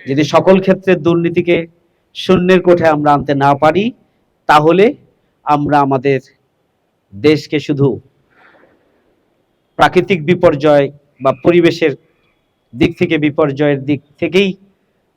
যদি সকল ক্ষেত্রে দুর্নীতিকে শূন্যের কোঠায় আমরা আনতে না পারি, তাহলে আমরা আমাদের দেশকে শুধু প্রাকৃতিক বিপর্যয় বা পরিবেশের দিক থেকে বিপর্যয়ের দিক থেকেই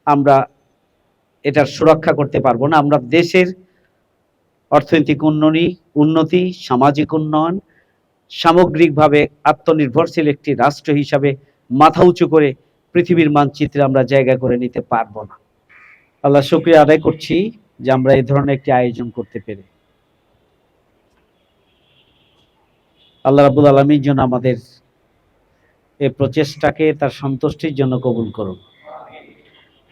আমরা এটার সুরক্ষা করতে পারবো না। আমরা দেশের অর্থনৈতিক উন্নতি, সামাজিক উন্নয়ন, সামগ্রিকভাবে আত্মনির্ভরশীল একটি রাষ্ট্র হিসাবে মাথা উঁচু করে পৃথিবীর মানচিত্রে আমরা জায়গা করে নিতে পারবো না। আল্লাহ শুকরিয়া আদায় করছি যে আমরা এই ধরনের একটি আয়োজন করতে পেরে। আল্লাহ রাব্বুল আলামিন যেন আমাদের এই প্রচেষ্টাকে তার সন্তুষ্টির জন্য কবুল করুন,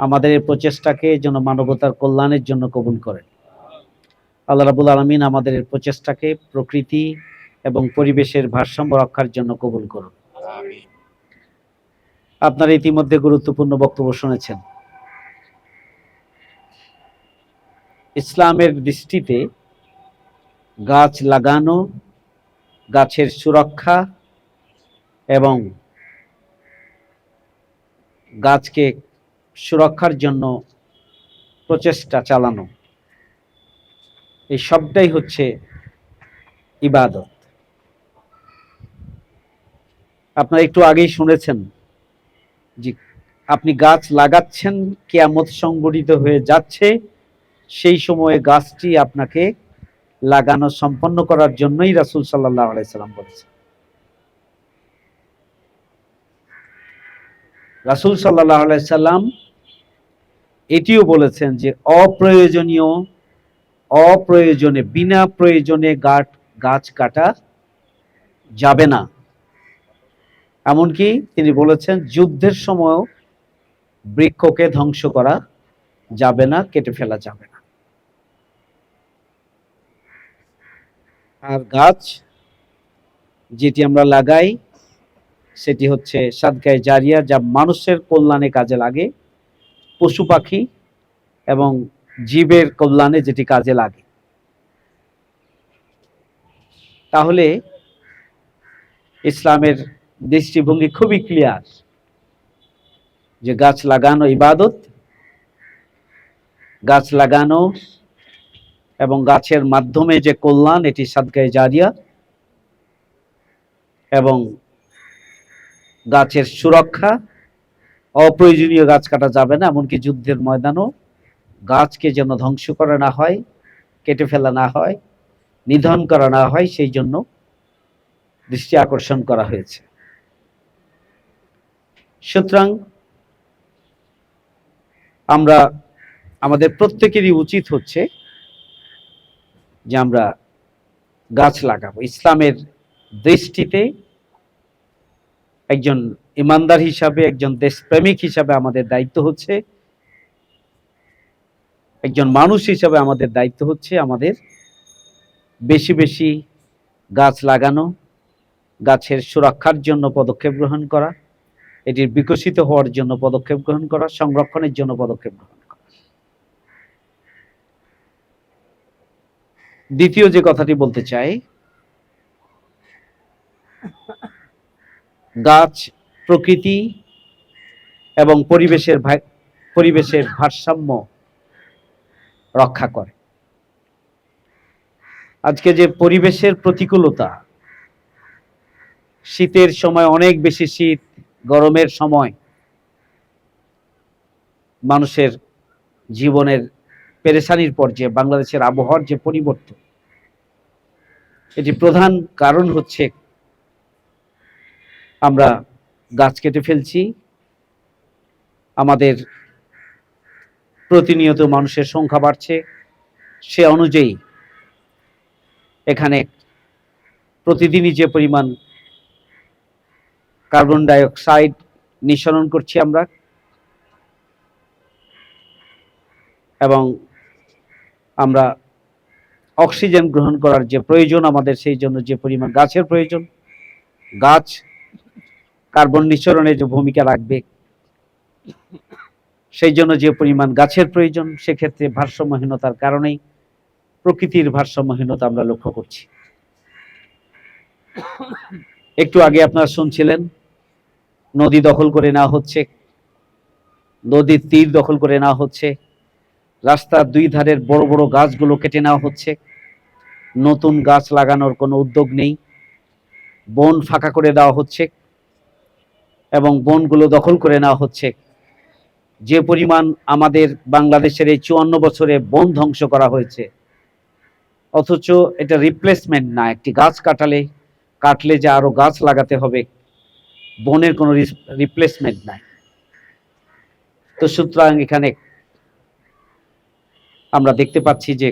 আমাদের এই প্রচেষ্টাকে যেন মানবতার কল্যাণের জন্য কবুল করেন। আল্লাহ রাব্বুল আলামিন আমাদের এই প্রচেষ্টাকে প্রকৃতি এবং পরিবেশের ভারসাম্য রক্ষার জন্য কবুল করুন। আপনারা ইতিমধ্যে গুরুত্বপূর্ণ বক্তব্য শুনেছেন। ইসলামের দৃষ্টিতে গাছ লাগানো, গাছের সুরক্ষা এবং গাছকে সুরক্ষার জন্য প্রচেষ্টা চালানো, এই সবটাই হচ্ছে ইবাদত। আপনারা একটু আগেই শুনেছেন যে আপনি গাছ লাগাচ্ছেন, কিয়ামত সংঘটিত হয়ে যাচ্ছে, সেই সময়ে গাছটি আপনাকে লাগানো সম্পন্ন করার জন্যই রাসূল সাল্লাল্লাহু আলাইহি সাল্লাম বলেছেন। রাসূল সাল্লাল্লাহু আলাইহি সাল্লাম এটিও বলেছেন যে অপ্রয়োজনে বিনা প্রয়োজনে গাছ কাটা যাবে না। এমনকি তিনি বলেছেন যুদ্ধের সময়ও বৃক্ষকে ধ্বংস করা যাবে না, কেটে ফেলা যাবে না। আর গাছ যেটি আমরা লাগাই সেটি হচ্ছে সাদকায়ে জারিয়া, যা মানুষের কল্যাণে কাজে লাগে, পশু পাখি এবং জীবের কল্যাণে যেটি কাজে লাগে। তাহলে ইসলামের দৃষ্টিভঙ্গি খুবই ক্লিয়ার যে গাছ লাগানো ইবাদত, গাছ লাগানো এবং গাছের মাধ্যমে যে কল্যাণ, এটি সাদকায়ে জারিয়া, এবং গাছের সুরক্ষা, অপ্রয়োজনীয় গাছ কাটা যাবে না। এমনকি যুদ্ধের ময়দানও গাছকে যেন ধ্বংস করা না হয়, কেটে ফেলা না হয়, নিধন করা না হয়, সেই জন্য দৃষ্টি আকর্ষণ করা হয়েছে। সুতরাং আমাদের প্রত্যেকেরই উচিত হচ্ছে যে আমরা গাছ লাগাবো। ইসলামের দৃষ্টিতে একজন ইমানদার হিসাবে, একজন দেশপ্রেমিক হিসাবে আমাদের দায়িত্ব হচ্ছে, একজন মানুষ হিসাবে আমাদের দায়িত্ব হচ্ছে আমাদের বেশি বেশি গাছ লাগানো, গাছের সুরক্ষার জন্য পদক্ষেপ গ্রহণ করা, এটির বিকশিত হওয়ার জন্য পদক্ষেপ গ্রহণ করা, সংরক্ষণের জন্য পদক্ষেপ গ্রহণ করা। দ্বিতীয় যে কথাটি বলতে চাই, গাছ প্রকৃতি এবং পরিবেশের ভারসাম্য রক্ষা করে। আজকে যে পরিবেশের প্রতিকূলতা, শীতের সময় অনেক বেশি শীত, গরমের সময় মানুষের জীবনের পেরেশানির পর্যায়ে বাংলাদেশের আবহাওয়ার যে পরিবর্তন, এটি প্রধান কারণ হচ্ছে আমরা গাছ কেটে ফেলছি। আমাদের প্রতিনিয়ত মানুষের সংখ্যা বাড়ছে, সে অনুযায়ী এখানে প্রতিদিনই যে পরিমাণ কার্বন ডাই অক্সাইড নিঃসরণ করছি আমরা, এবং আমরা অক্সিজেন গ্রহণ করার যে প্রয়োজন আমাদের, সেই জন্য যে পরিমাণ গাছের প্রয়োজন, গাছ কার্বন নিঃসরণে যে ভূমিকা রাখবে, সেই জন্য যে পরিমাণ গাছের প্রয়োজন, সেক্ষেত্রে ভারসাম্যহীনতার কারণেই প্রকৃতির ভারসাম্যহীনতা আমরা লক্ষ্য করছি। একটু আগে আপনারা শুনছিলেন নদী দখল করে নেওয়া হচ্ছে, নদীর তীর দখল করে নেওয়া হচ্ছে, রাস্তার দুই ধারের বড় বড় গাছগুলো কেটে নেওয়া হচ্ছে, নতুন গাছ লাগানোর কোনো উদ্যোগ নেই, বন ফাঁকা করে দেওয়া হচ্ছে এবং বনগুলো দখল করে নেওয়া হচ্ছে। যে পরিমাণ আমাদের বাংলাদেশের এই 54 বছরে বন ধ্বংস করা হয়েছে, অথচ এটা রিপ্লেসমেন্ট না। একটি গাছ কাটলে যে আরো গাছ লাগাতে হবে, বনের কোনো রিপ্লেসমেন্ট নাই। তো সুতরাং এখানে আমরা দেখতে পাচ্ছি যে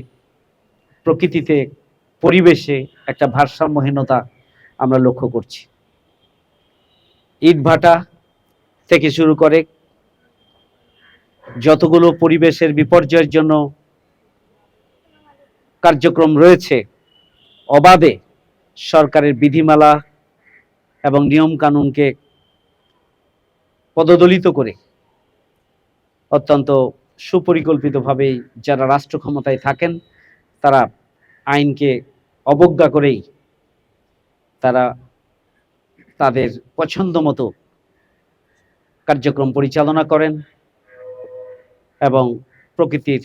প্রকৃতিতে, পরিবেশে একটা ভারসাম্যহীনতা আমরা লক্ষ্য করছি। ইটভাটা থেকে শুরু করে যতগুলো পরিবেশের বিপর্যয়ের জন্য কার্যক্রম রয়েছে, অবাধে সরকারের বিধিমালা এবং নিয়ম কানুনকে পদদলিত করে অত্যন্ত সুপরিকল্পিতভাবে যারা রাষ্ট্র ক্ষমতায় থাকেন তারা আইনকে অবজ্ঞা করেই তারা তাদের পছন্দ মতো কার্যক্রম পরিচালনা করেন এবং প্রকৃতির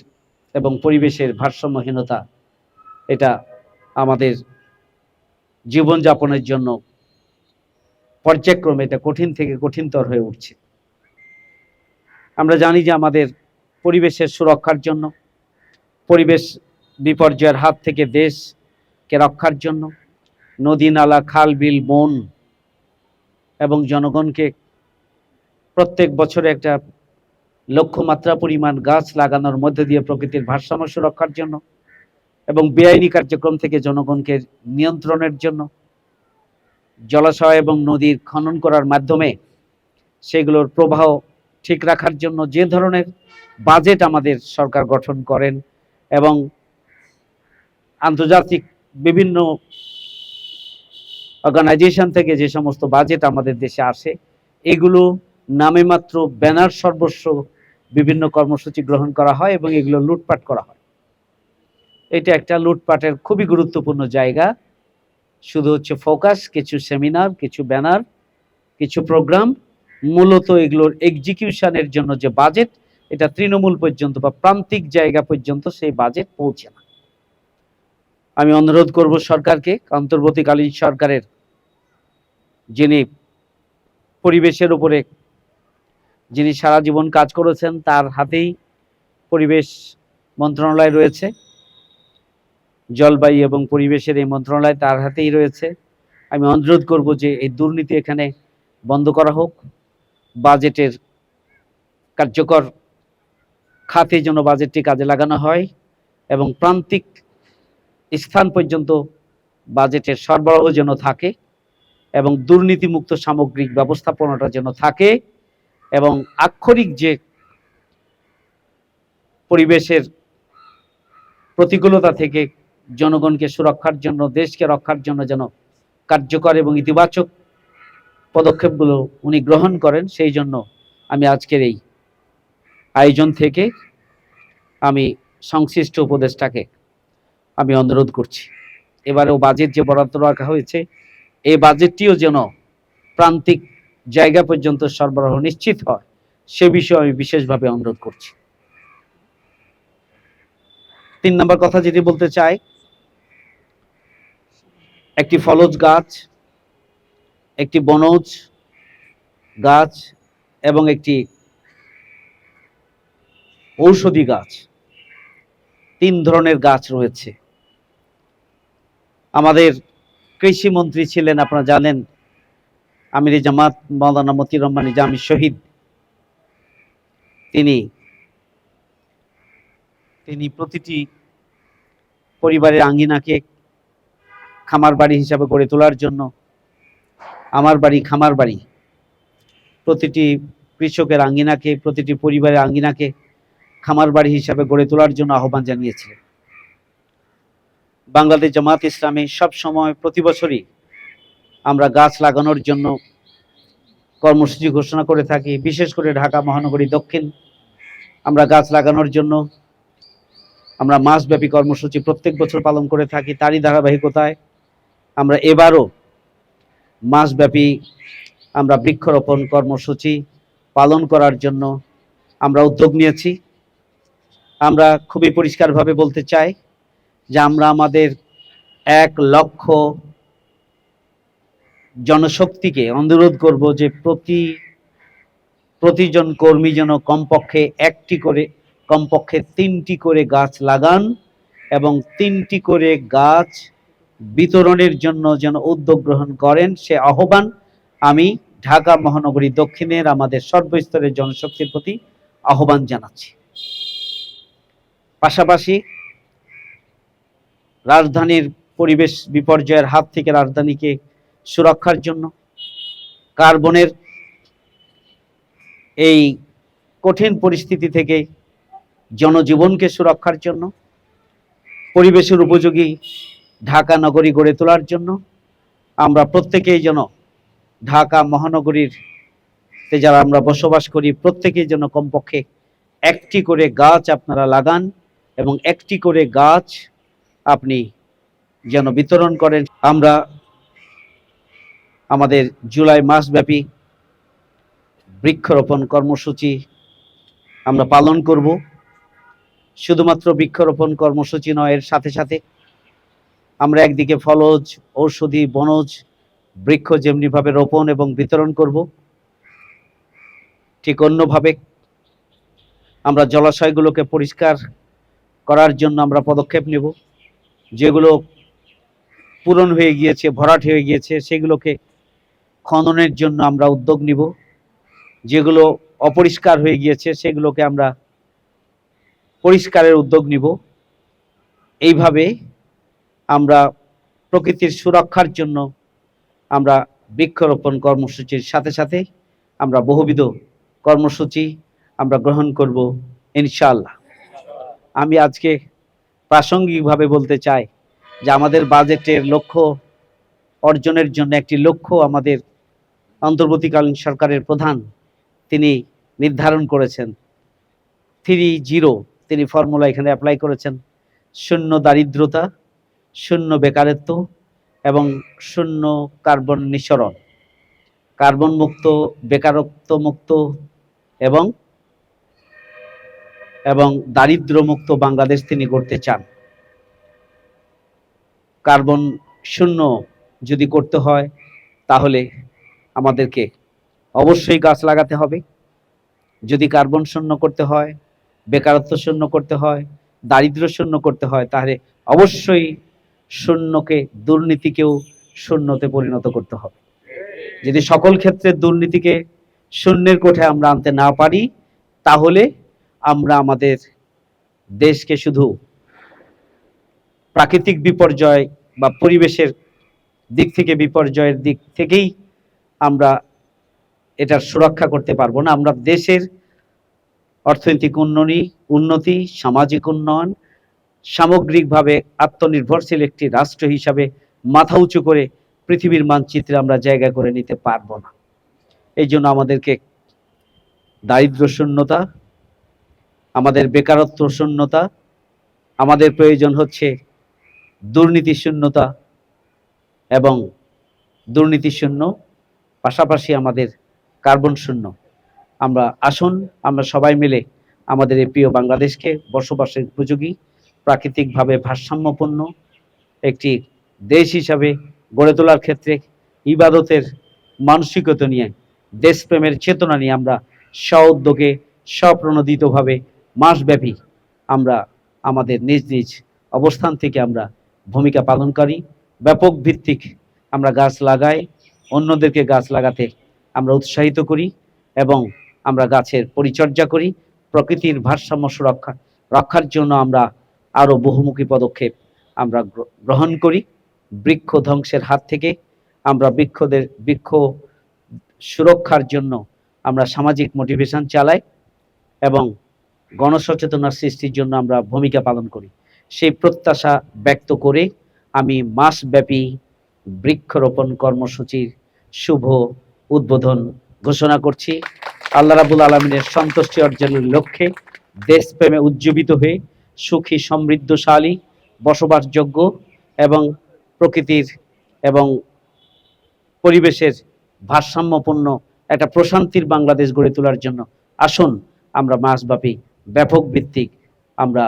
এবং পরিবেশের ভারসাম্যহীনতা এটা আমাদের জীবনযাপনের জন্য পর্যায়ক্রমে এটা কঠিন থেকে কঠিনতর হয়ে উঠছে। আমরা জানি যে আমাদের পরিবেশের সুরক্ষার জন্য, পরিবেশ বিপর্যয়ের হাত থেকে দেশকে রক্ষার জন্য নদী, নালা, খাল, বিল, বন এবং জনগণকে প্রত্যেক বছরে একটা লক্ষ্যমাত্রা পরিমাণ গাছ লাগানোর মধ্য দিয়ে প্রকৃতির ভারসাম্য সুরক্ষার জন্য এবং বেআইনি কার্যক্রম থেকে জনগণকে নিয়ন্ত্রণের জন্য, জলাশয় এবং নদীর খনন করার মাধ্যমে সেগুলোর প্রবাহ ঠিক রাখার জন্য যে ধরনের বাজেট আমাদের সরকার গঠন করেন এবং আন্তর্জাতিক বিভিন্ন অর্গানাইজেশন থেকে যে সমস্ত বাজেট আমাদের দেশে আসে, এগুলো নামে মাত্র ব্যানার সর্বস্ব বিভিন্ন কর্মসূচি গ্রহণ করা হয় এবং এগুলো লুটপাট করা হয়। এটা একটা লুটপাটের খুবই গুরুত্বপূর্ণ জায়গা। শুধু হচ্ছে ফোকাস, কিছু সেমিনার, কিছু ব্যানার, কিছু প্রোগ্রাম, মূলত এগুলোর এক্সিকিউশনের জন্য যে বাজেট, এটা তৃণমূল পর্যন্ত বা প্রান্তিক জায়গা পর্যন্ত সেই বাজেট পৌঁছে না। আমি অনুরোধ করব সরকারকে, অন্তর্বর্তীকালীন সরকারের যিনি পরিবেশের উপরে যিনি সারা জীবন কাজ করেছেন, তার হাতেই পরিবেশ মন্ত্রণালয় রয়েছে, জলবায়ু এবং পরিবেশের এই মন্ত্রণালয় তার হাতেই রয়েছে। আমি অনুরোধ করব যে এই দুর্নীতি এখানে বন্ধ করা হোক, বাজেটের কার্যকর খাতে যেন বাজেটটি কাজে লাগানো হয় এবং প্রান্তিক স্থান পর্যন্ত বাজেটের সরবরাহ যেন থাকে এবং দুর্নীতিমুক্ত সামগ্রিক ব্যবস্থাপনাটা যেন থাকে এবং আক্ষরিক যে পরিবেশের প্রতিকূলতা থেকে জনগণকে সুরক্ষার জন্য, দেশকে রক্ষার জন্য যেন কার্যকর এবং ইতিবাচক পদক্ষেপগুলো উনি গ্রহণ করেন, সেই জন্য আমি আজকের এই আয়োজন থেকে আমি সংশ্লিষ্ট উপদেষ্টাকে আমি অনুরোধ করছি, এবারেও বাজেট যে বরাদ্দ রাখা হয়েছে, এই বাজেটটিও যেন প্রান্তিক জায়গা পর্যন্ত সরবরাহ নিশ্চিত হয়, সে বিষয়ে আমি বিশেষভাবে অনুরোধ করছি। 3 নম্বর কথা যেটি বলতে চাই, একটি ফলজ গাছ, একটি বনজ গাছ এবং একটি ঔষধি গাছ, 3 ধরনের গাছ রয়েছে। আমাদের কৃষি মন্ত্রী ছিলেন, আপনারা জানেন, আমির জামাত মাওলানা মতিউর রহমান নিজামী শহীদ। তিনি প্রতিটি পরিবারের আঙ্গিনাকে খামার বাড়ি হিসাবে গড়ে তোলার জন্য, আমার বাড়ি খামার বাড়ি, প্রতিটি কৃষকের আঙ্গিনাকে, প্রতিটি পরিবারের আঙ্গিনাকে খামার বাড়ি হিসাবে গড়ে তোলার জন্য আহ্বান জানিয়েছিলেন। বাংলাদেশ জামাত ইসলামী সব সময়, প্রতি বছরই আমরা গাছ লাগানোর জন্য কর্মসূচি ঘোষণা করে থাকি। বিশেষ করে ঢাকা মহানগরী দক্ষিণ আমরা গাছ লাগানোর জন্য আমরা মাসব্যাপী কর্মসূচি প্রত্যেক বছর পালন করে থাকি। তারই ধারাবাহিকতায় আমরা এবারও মাসব্যাপী আমরা বৃক্ষরোপণ কর্মসূচি পালন করার জন্য আমরা উদ্যোগ নিয়েছি। আমরা খুবই পরিষ্কারভাবে বলতে চাই যে আমরা আমাদের 1,00,000 জনশক্তিকে অনুরোধ করব যে প্রতিজন কর্মী যেন কমপক্ষে 3টি করে গাছ লাগান এবং 3টি করে গাছ বিতরণের জন্য যেন উদ্যোগ গ্রহণ করেন, সে আহ্বান আমি ঢাকা মহানগরী দক্ষিণের আমাদের সর্বস্তরের জনশক্তির প্রতি আহ্বান জানাচ্ছি। পাশাপাশি রাজধানীর পরিবেশ বিপর্যয়ের হাত থেকে রাজধানীকে সুরক্ষার জন্য, কার্বনের এই কঠিন পরিস্থিতি থেকে জনজীবনকে সুরক্ষার জন্য, পরিবেশের উপযোগী ঢাকা নগরী গড়ে তোলার জন্য আমরা প্রত্যেকেই যেন ঢাকা মহানগরীর যারা আমরা বসবাস করি প্রত্যেকেই যেন কমপক্ষে 1টি করে গাছ আপনারা লাগান এবং 1টি করে গাছ আপনি যেন বিতরণ করেন। আমরা আমাদের জুলাই মাসব্যাপী বৃক্ষরোপণ কর্মসূচি আমরা পালন করব। শুধুমাত্র বৃক্ষরোপণ কর্মসূচি নয়, এর সাথে সাথে আমরা একদিকে ফলজ, ঔষধি, বনজ বৃক্ষ যেমনিভাবে রোপণ এবং বিতরণ করব, ঠিক অন্যভাবে আমরা জলাশয়গুলোকে পরিষ্কার করার জন্য আমরা পদক্ষেপ নেব। যেগুলো পূরণ হয়ে গিয়েছে, ভরাট হয়ে গিয়েছে, সেগুলোকে খননের জন্য আমরা উদ্যোগ নিব। যেগুলো অপরিষ্কার হয়ে গিয়েছে সেগুলোকে আমরা পরিষ্কারের উদ্যোগ নিব। এইভাবে আমরা প্রকৃতির সুরক্ষার জন্য আমরা বৃক্ষরোপণ কর্মসূচির সাথে সাথে আমরা বহুবিধ কর্মসূচি আমরা গ্রহণ করব ইনশাআল্লাহ। আমি আজকে প্রাসঙ্গিকভাবে বলতে চাই যে আমাদের বাজেটের লক্ষ্য অর্জনের জন্য একটি লক্ষ্য আমাদের অন্তর্বর্তীকালীন সরকারের প্রধান তিনি নির্ধারণ করেছেন। 3-0 তিনি ফর্মুলা এখানে অ্যাপ্লাই করেছেন। 0 দারিদ্রতা, 0 বেকারত্ব এবং 0 কার্বন নিঃসরণ, কার্বন মুক্ত, বেকারত্ব মুক্ত এবং দারিদ্র মুক্ত বাংলাদেশ তিনি করতে চান। কার্বন 0 যদি করতে হয় তাহলে আমাদেরকে অবশ্যই গাছ লাগাতে হবে। যদি কার্বন 0 করতে হয়, বেকারত্ব 0 করতে হয়, দারিদ্র 0 করতে হয়, তাহলে অবশ্যই শূন্যকে, দুর্নীতিকেও শূন্যতে পরিণত করতে হবে। যদি সকল ক্ষেত্রে দুর্নীতিকে শূন্যের কোঠায় আমরা আনতে না পারি, তাহলে আমরা আমাদের দেশকে শুধু প্রাকৃতিক বিপর্যয় বা পরিবেশের দিক থেকে বিপর্যয়ের দিক থেকেই আমরা এটার সুরক্ষা করতে পারবো না। আমরা দেশের অর্থনৈতিক উন্নতি, সামাজিক উন্নয়ন, সামগ্রিকভাবে আত্মনির্ভরশীল একটি রাষ্ট্র হিসাবে মাথা উঁচু করে পৃথিবীর মানচিত্রে আমরা জায়গা করে নিতে পারবো না। এই জন্য আমাদেরকে দারিদ্র শূন্যতা, আমাদের বেকারত্ব শূন্যতা, আমাদের প্রয়োজন হচ্ছে দুর্নীতি শূন্যতা এবং দুর্নীতি শূন্য, পাশাপাশি আমাদের কার্বন শূন্য। আসুন আমরা সবাই মিলে আমাদের এই প্রিয় বাংলাদেশকে বসবাসের উপযোগী, প্রাকৃতিকভাবে ভারসাম্যপূর্ণ একটি দেশ হিসাবে গড়ে তোলার ক্ষেত্রে ইবাদতের মানসিকতা নিয়ে, দেশপ্রেমের চেতনা নিয়ে আমরা স্ব-উদ্যোগে, স্বপ্রণোদিতভাবে মাসব্যাপী আমরা আমাদের নিজ নিজ অবস্থান থেকে আমরা ভূমিকা পালনকারী, ব্যাপক ভিত্তিক আমরা গাছ লাগাই, অন্যদেরকে গাছ লাগাতে আমরা উৎসাহিত করি এবং আমরা গাছের পরিচর্যা করি। প্রকৃতির ভারসাম্য রক্ষার জন্য আমরা আরও বহুমুখী পদক্ষেপ আমরা গ্রহণ করি। বৃক্ষ ধ্বংসের হাত থেকে আমরা বৃক্ষ সুরক্ষার জন্য আমরা সামাজিক মোটিভেশন চালাই এবং গণসচেতনতা সৃষ্টির জন্য আমরা ভূমিকা পালন করি। সেই প্রত্যাশা ব্যক্ত করে আমি মাসব্যাপী বৃক্ষরোপণ কর্মসূচির শুভ উদ্বোধন ঘোষণা করছি। আল্লাহ রাব্বুল আলামিনের সন্তুষ্টি অর্জনের লক্ষ্যে দেশপ্রেমে উজ্জীবিত হয়ে সুখী, সমৃদ্ধশালী, বসবাসযোগ্য এবং প্রকৃতির এবং পরিবেশের ভারসাম্যপূর্ণ একটা প্রশান্তির বাংলাদেশ গড়ে তোলার জন্য আসুন আমরা মাসব্যাপী ব্যাপক ভিত্তিক আমরা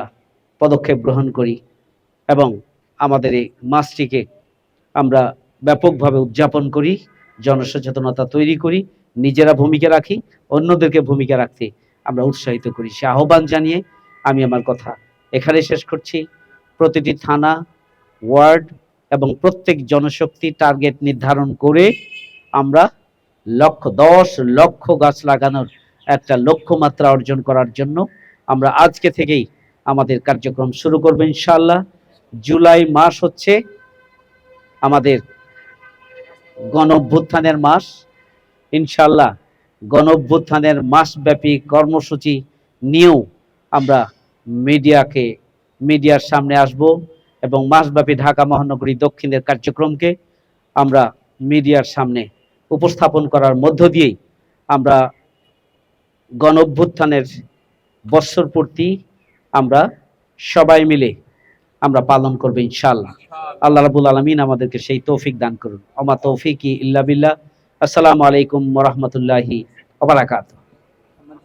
পদক্ষেপ গ্রহণ করি এবং আমাদের এই মাসটিকে আমরা ব্যাপকভাবে উদযাপন করি, জনসচেতনতা তৈরি করি, নিজেরা ভূমিকা রাখি, অন্যদেরকে ভূমিকা রাখতে আমরা উৎসাহিত করি। সে আহ্বান জানিয়ে আমি আমার কথা এখানে শেষ করছি। প্রতিটি থানা, ওয়ার্ড এবং প্রত্যেক জনশক্তি টার্গেট নির্ধারণ করে আমরা 10 লক্ষ গাছ লাগানোর একটা লক্ষ্যমাত্রা অর্জন করার জন্য আমরা আজকে থেকেই আমাদের কার্যক্রম শুরু করব ইনশাআল্লাহ। জুলাই মাস হচ্ছে আমাদের গণ অভ্যুত্থানের মাস। ইনশাআল্লাহ গণ অভ্যুত্থানের মাসব্যাপী কর্মসূচি নিয়েও আমরা মিডিয়ার সামনে আসব এবং মাসব্যাপী ঢাকা মহানগরী দক্ষিণের কার্যক্রমকে আমরা মিডিয়ার সামনে উপস্থাপন করার মধ্য দিয়েই আমরা গণ অভ্যুত্থানের বৎসরপূর্তি আমরা সবাই মিলে আমরা পালন করব ইনশাআল্লাহ। আল্লাহ রাব্বুল আলামিন আমাদেরকে সেই তৌফিক দান করুন। আমা তৌফিকি ইল্লা বিল্লাহ। আসসালামু আলাইকুম ওয়া রাহমাতুল্লাহি ওয়া বারাকাতুহু।